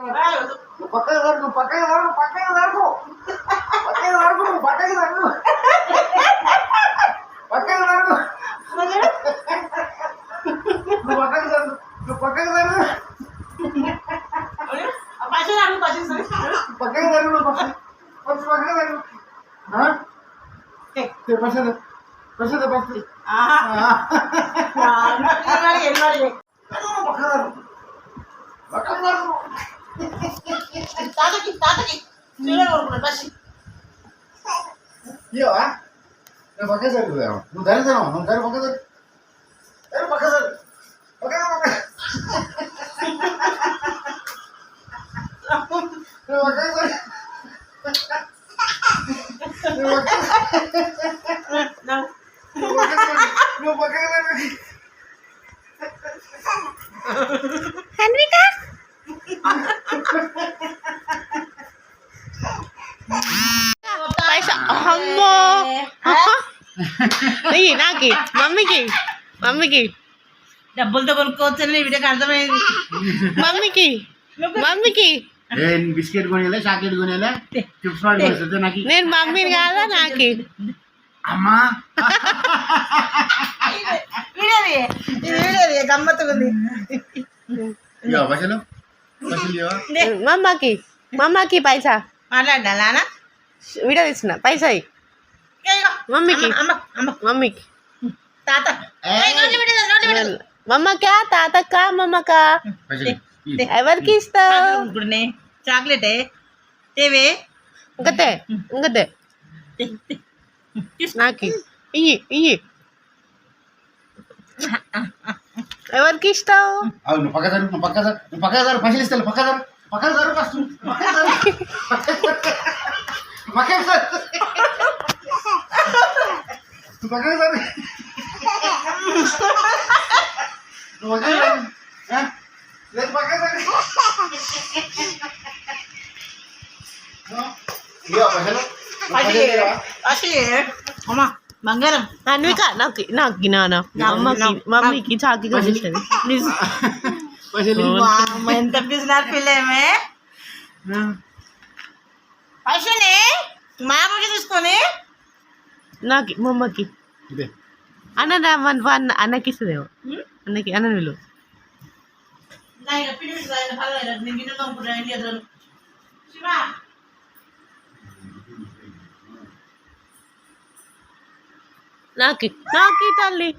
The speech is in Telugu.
నువ్వు పక్కకి జరుగు, నువ్వు పక్కకి జరుగు, పక్కకి జరుగు, పక్కకి జరుగు, నువ్వు పక్కకి జరుగు, పక్కకి జరుగు, నువ్వు పక్కకి జరుగు, నువ్వు పక్కకి జరుగు, పక్కకి జరుగు, నువ్వు పక్కకి జరుగు. పైసలు పైసలు పైసలు ఇయ్యవా నేను పక్క సరిపోయావు నువ్వు ధరిస్తున్నావు నువ్వు ధరి పక్క సరి పక్క సరి పక్క నువ్వు పక్క సరి నువ్వు పక్క సరి హన్విక పైసా అమ్మో నాకి మమ్మీకి డబ్బులతో కొనుక్కోవచ్చు వీడియోకి అర్థమైంది. మమ్మీకి బిస్కెట్ కొనేలే చాక్లెట్ కొనేలే చిప్స్ వాడి నాకు నేను మమ్మీని కాదా నాకి అమ్మా వీడియో గమ్మత్తుగా ఉంది. పైసలు మమ్మకి పైసా మాట్లాడాలా వీడియో తీస్తున్నా పైసా మమ్మీకి తాత మమ్మకా తాతక్క మమ్మకా ఎవరికి ఇస్తావు ఇప్పుడు చాక్లెటే తేవే ఇంకతే నాకి ఇయ్యి ఎవరికి ఇస్తావు నువ్వు పక్క జరు నువ్వు పక్క జరు పైసలు ఇస్తాను పక్క జరు ఫస్ట్ పక్క జరు పక్క జరు నువ్వు పక్క జరు నువ్వు పక్క జరు లేదు పక్క జరు అమ్మా బంగారం అన్విక నాకు నాన్న మమ్మీకి చాకి కొనిస్తుంది ఎంత పిసినారు పిల్లేమే పైసనే మామూలుగా తీసుకొని నాకు మమ్మకి అన్నకి ఇస్తుందేమో అన్న విలువ నాకి తల్లి